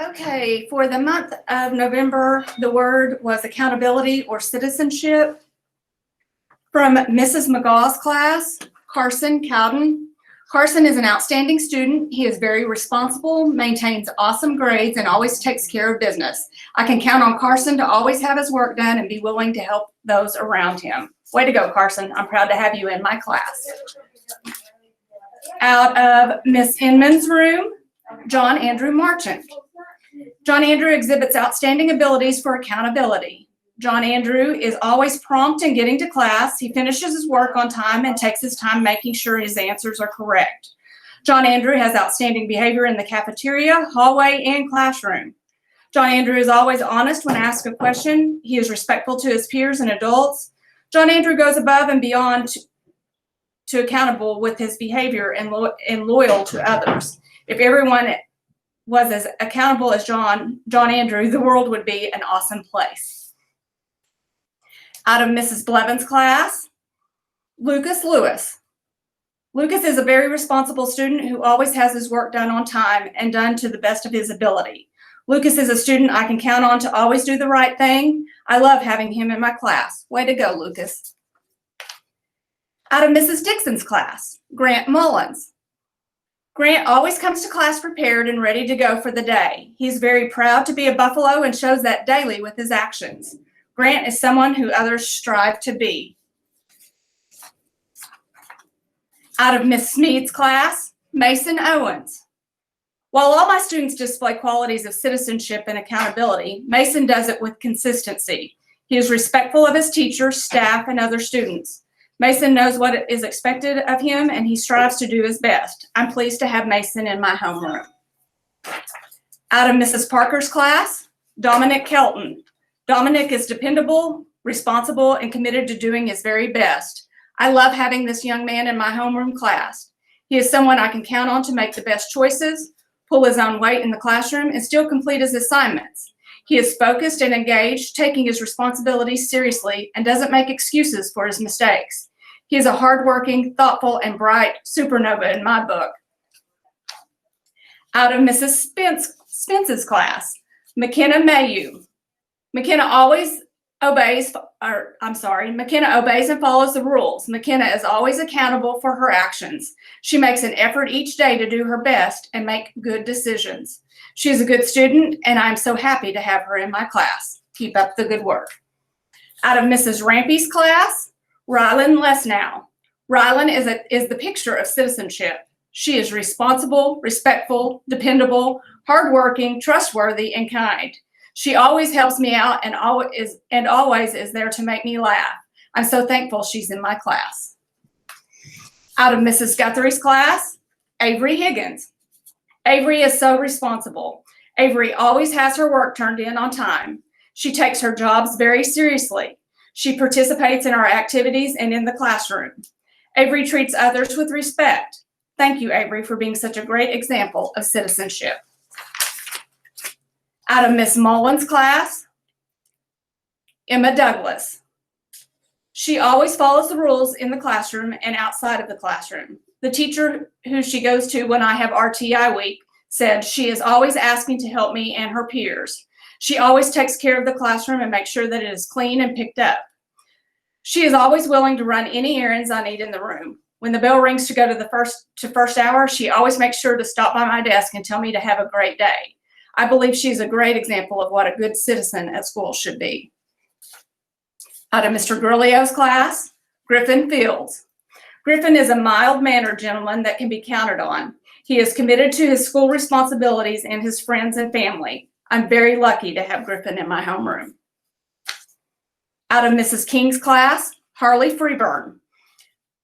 Okay, for the month of November, the word was accountability or citizenship. From Mrs. McGaw's class, Carson Cowden. Carson is an outstanding student. He is very responsible, maintains awesome grades, and always takes care of business. I can count on Carson to always have his work done and be willing to help those around him. Way to go, Carson. I'm proud to have you in my class. Out of Miss Inman's room, John Andrew Marchant. John Andrew exhibits outstanding abilities for accountability. John Andrew is always prompt in getting to class. He finishes his work on time and takes his time making sure his answers are correct. John Andrew has outstanding behavior in the cafeteria, hallway, and classroom. John Andrew is always honest when asked a question. He is respectful to his peers and adults. John Andrew goes above and beyond to accountable with his behavior and loyal to others. If everyone was as accountable as John Andrew, the world would be an awesome place. Out of Mrs. Blevins' class, Lucas Lewis. Lucas is a very responsible student who always has his work done on time and done to the best of his ability. Lucas is a student I can count on to always do the right thing. I love having him in my class. Way to go, Lucas. Out of Mrs. Dixon's class, Grant Mullins. Grant always comes to class prepared and ready to go for the day. He's very proud to be a Buffalo and shows that daily with his actions. Grant is someone who others strive to be. Out of Miss Smead's class, Mason Owens. While all my students display qualities of citizenship and accountability, Mason does it with consistency. He is respectful of his teachers, staff, and other students. Mason knows what is expected of him, and he strives to do his best. I'm pleased to have Mason in my homeroom. Out of Mrs. Parker's class, Dominic Kelton. Dominic is dependable, responsible, and committed to doing his very best. I love having this young man in my homeroom class. He is someone I can count on to make the best choices, pull his own weight in the classroom, and still complete his assignments. He is focused and engaged, taking his responsibilities seriously, and doesn't make excuses for his mistakes. He is a hardworking, thoughtful, and bright supernova in my book. Out of Mrs. Spence's class, McKenna Mayu. McKenna obeys and follows the rules. McKenna is always accountable for her actions. She makes an effort each day to do her best and make good decisions. She is a good student, and I'm so happy to have her in my class. Keep up the good work. Out of Mrs. Rampy's class, Rylan Lesnow. Rylan is the picture of citizenship. She is responsible, respectful, dependable, hardworking, trustworthy, and kind. She always helps me out and always is there to make me laugh. I'm so thankful she's in my class. Out of Mrs. Guthrie's class, Avery Higgins. Avery is so responsible. Avery always has her work turned in on time. She takes her jobs very seriously. She participates in our activities and in the classroom. Avery treats others with respect. Thank you, Avery, for being such a great example of citizenship. Out of Miss Mullins' class, Emma Douglas. She always follows the rules in the classroom and outside of the classroom. The teacher who she goes to when I have RTI week said she is always asking to help me and her peers. She always takes care of the classroom and makes sure that it is clean and picked up. She is always willing to run any errands I need in the room. When the bell rings to go to the first hour, she always makes sure to stop by my desk and tell me to have a great day. I believe she's a great example of what a good citizen at school should be. Out of Mr. Gurlio's class, Griffin Fields. Griffin is a mild-mannered gentleman that can be counted on. He is committed to his school responsibilities and his friends and family. I'm very lucky to have Griffin in my homeroom. Out of Mrs. King's class, Harley Freeburn.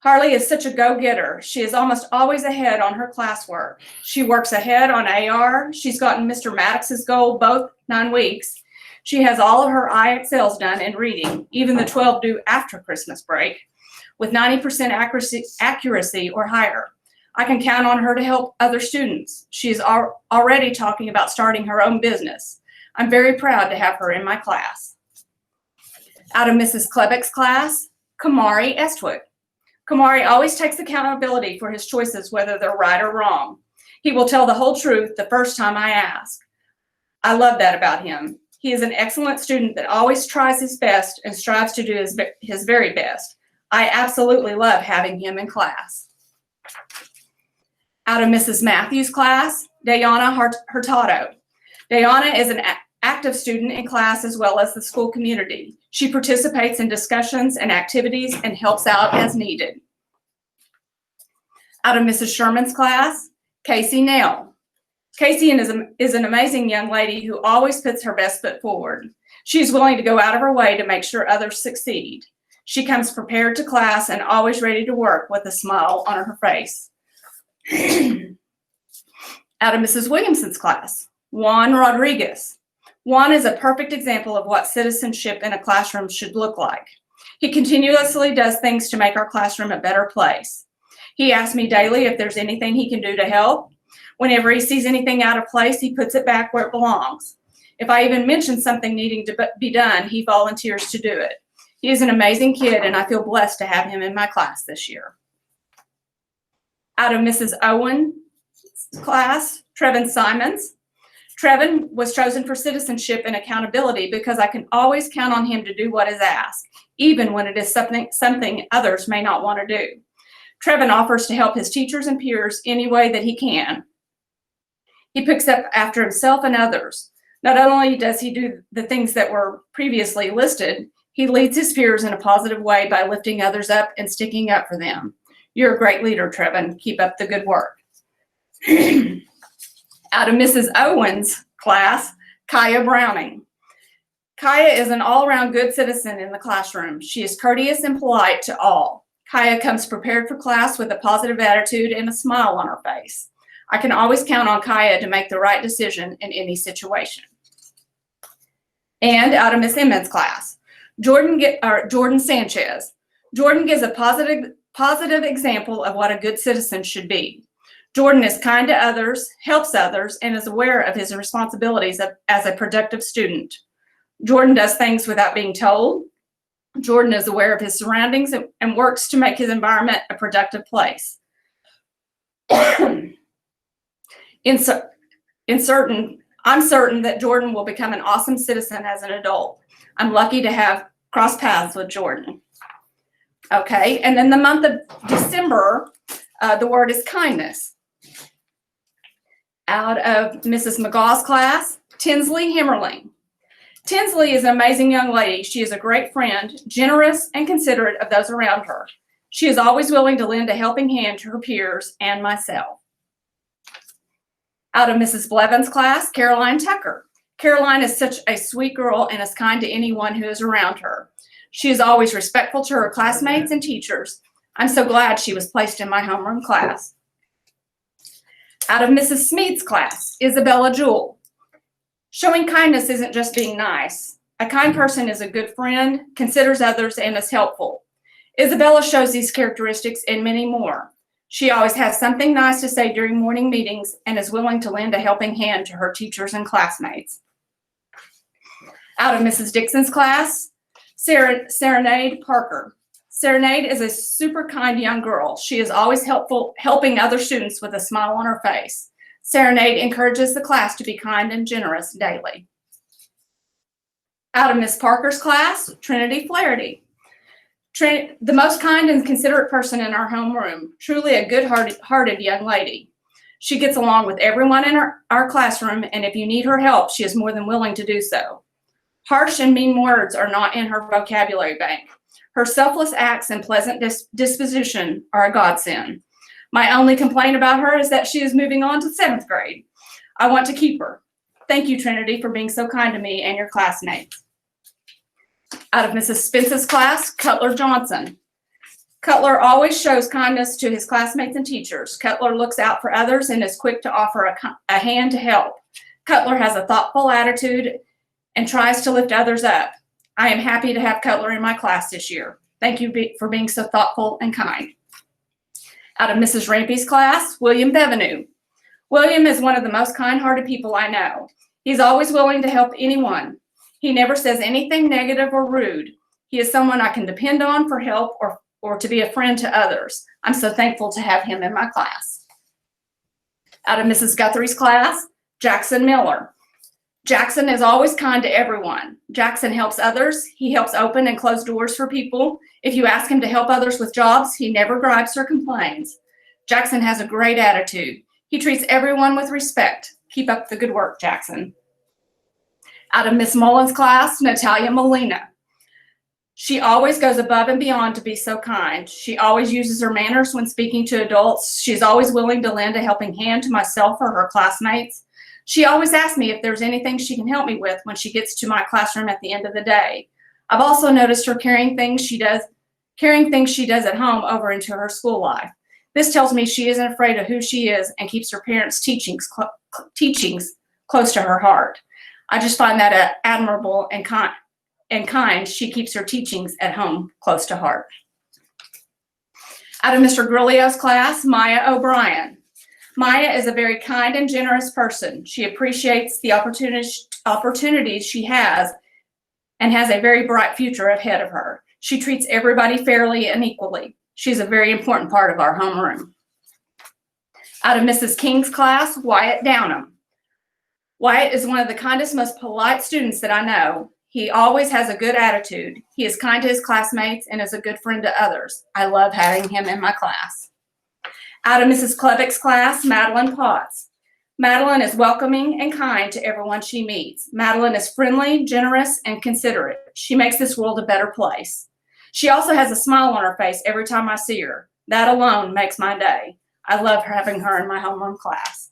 Harley is such a go-getter. She is almost always ahead on her classwork. She works ahead on AR. She's gotten Mr. Maddox's goal both 9 weeks. She has all of her IXLs done in reading, even the 12 due after Christmas break, with 90% accuracy or higher. I can count on her to help other students. She is already talking about starting her own business. I'm very proud to have her in my class. Out of Mrs. Klebeck's class, Kamari Estwick. Kamari always takes accountability for his choices, whether they're right or wrong. He will tell the whole truth the first time I ask. I love that about him. He is an excellent student that always tries his best and strives to do his very best. I absolutely love having him in class. Out of Mrs. Matthews' class, Dayana Hurtado. Dayana is an active student in class as well as the school community. She participates in discussions and activities and helps out as needed. Out of Mrs. Sherman's class, Casey Nail. Casey is an amazing young lady who always puts her best foot forward. She is willing to go out of her way to make sure others succeed. She comes prepared to class and always ready to work with a smile on her face. Out of Mrs. Williamson's class, Juan Rodriguez. Juan is a perfect example of what citizenship in a classroom should look like. He continuously does things to make our classroom a better place. He asks me daily if there's anything he can do to help. Whenever he sees anything out of place, he puts it back where it belongs. If I even mention something needing to be done, he volunteers to do it. He is an amazing kid, and I feel blessed to have him in my class this year. Out of Mrs. Owen's class, Trevin Simons. Trevin was chosen for citizenship and accountability because I can always count on him to do what is asked, even when it is something others may not want to do. Trevin offers to help his teachers and peers any way that he can. He picks up after himself and others. Not only does he do the things that were previously listed, he leads his peers in a positive way by lifting others up and sticking up for them. You're a great leader, Trevin. Keep up the good work. Out of Mrs. Owen's class, Kaya Browning. Kaya is an all-around good citizen in the classroom. She is courteous and polite to all. Kaya comes prepared for class with a positive attitude and a smile on her face. I can always count on Kaya to make the right decision in any situation. And out of Miss Emmons' class, Jordan Sanchez. Jordan gives a positive example of what a good citizen should be. Jordan is kind to others, helps others, and is aware of his responsibilities as a productive student. Jordan does things without being told. Jordan is aware of his surroundings and works to make his environment a productive place. I'm certain that Jordan will become an awesome citizen as an adult. I'm lucky to have crossed paths with Jordan. Okay, and then the month of December, the word is kindness. Out of Mrs. McGaw's class, Tinsley Himmerling. Tinsley is an amazing young lady. She is a great friend, generous, and considerate of those around her. She is always willing to lend a helping hand to her peers and myself. Out of Mrs. Blevins' class, Caroline Tucker. Caroline is such a sweet girl and is kind to anyone who is around her. She is always respectful to her classmates and teachers. I'm so glad she was placed in my homeroom class. Out of Mrs. Smead's class, Isabella Jewell. Showing kindness isn't just being nice. A kind person is a good friend, considers others, and is helpful. Isabella shows these characteristics and many more. She always has something nice to say during morning meetings and is willing to lend a helping hand to her teachers and classmates. Out of Mrs. Dixon's class, Serenade Parker. Serenade is a super kind young girl. She is always helping other students with a smile on her face. Serenade encourages the class to be kind and generous daily. Out of Miss Parker's class, Trinity Flaherty. The most kind and considerate person in our homeroom, truly a good-hearted young lady. She gets along with everyone in our classroom, and if you need her help, she is more than willing to do so. Harsh and mean words are not in her vocabulary bank. Her selfless acts and pleasant disposition are a godsend. My only complaint about her is that she is moving on to 7th grade. I want to keep her. Thank you, Trinity, for being so kind to me and your classmates. Out of Mrs. Spence's class, Cutler Johnson. Cutler always shows kindness to his classmates and teachers. Cutler looks out for others and is quick to offer a hand to help. Cutler has a thoughtful attitude and tries to lift others up. I am happy to have Cutler in my class this year. Thank you for being so thoughtful and kind. Out of Mrs. Rampy's class, William Bevenou. William is one of the most kind-hearted people I know. He's always willing to help anyone. He never says anything negative or rude. He is someone I can depend on for help or to be a friend to others. I'm so thankful to have him in my class. Out of Mrs. Guthrie's class, Jackson Miller. Jackson is always kind to everyone. Jackson helps others. He helps open and close doors for people. If you ask him to help others with jobs, he never gripes or complains. Jackson has a great attitude. He treats everyone with respect. Keep up the good work, Jackson. Out of Miss Mullins' class, Natalia Molina. She always goes above and beyond to be so kind. She always uses her manners when speaking to adults. She's always willing to lend a helping hand to myself or her classmates. She always asks me if there's anything she can help me with when she gets to my classroom at the end of the day. I've also noticed her carrying things she does at home over into her school life. This tells me she isn't afraid of who she is and keeps her parents' teachings close to her heart. I just find that admirable and kind. She keeps her teachings at home close to heart. Out of Mr. Grillo's class, Maya O'Brien. Maya is a very kind and generous person. She appreciates the opportunities she has and has a very bright future ahead of her. She treats everybody fairly and equally. She's a very important part of our homeroom. Out of Mrs. King's class, Wyatt Downham. Wyatt is one of the kindest, most polite students that I know. He always has a good attitude. He is kind to his classmates and is a good friend to others. I love having him in my class. Out of Mrs. Klevick's class, Madeline Potts. Madeline is welcoming and kind to everyone she meets. Madeline is friendly, generous, and considerate. She makes this world a better place. She also has a smile on her face every time I see her. That alone makes my day. I love having her in my homeroom class.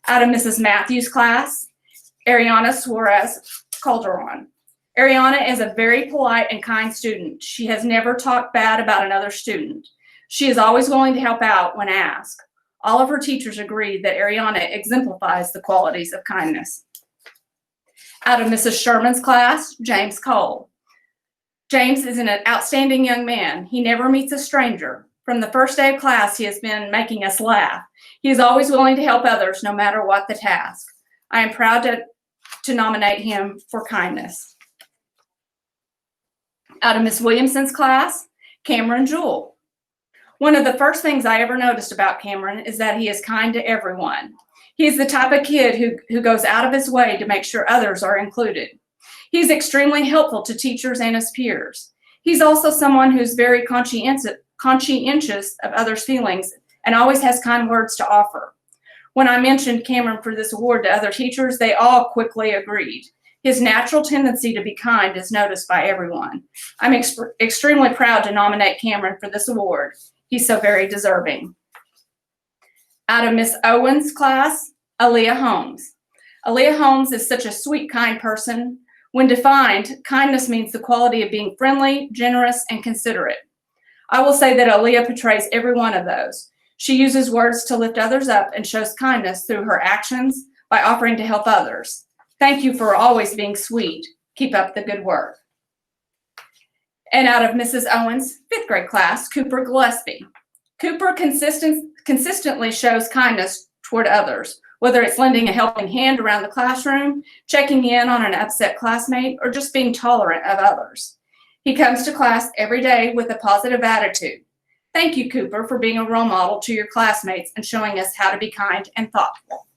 Out of Mrs. Matthews' class, Ariana Suarez Calderon. Ariana is a very polite and kind student. She has never talked bad about another student. She is always willing to help out when asked. All of her teachers agree that Ariana exemplifies the qualities of kindness. Out of Mrs. Sherman's class, James Cole. James is an outstanding young man. He never meets a stranger. From the first day of class, he has been making us laugh. He is always willing to help others, no matter what the task. I am proud to nominate him for kindness. Out of Miss Williamson's class, Cameron Jewell. One of the first things I ever noticed about Cameron is that he is kind to everyone. He is the type of kid who goes out of his way to make sure others are included. He's extremely helpful to teachers and his peers. He's also someone who's very conscientious of others' feelings and always has kind words to offer. When I mentioned Cameron for this award to other teachers, they all quickly agreed. His natural tendency to be kind is noticed by everyone. I'm extremely proud to nominate Cameron for this award. He's so very deserving. Out of Miss Owen's class, Aaliyah Holmes. Aaliyah Holmes is such a sweet, kind person. When defined, kindness means the quality of being friendly, generous, and considerate. I will say that Aaliyah portrays every one of those. She uses words to lift others up and shows kindness through her actions by offering to help others. Thank you for always being sweet. Keep up the good work. And out of Mrs. Owen's 5th grade class, Cooper Gillespie. Cooper consistently shows kindness toward others, whether it's lending a helping hand around the classroom, checking in on an upset classmate, or just being tolerant of others. He comes to class every day with a positive attitude. Thank you, Cooper, for being a role model to your classmates and showing us how to be kind and thoughtful.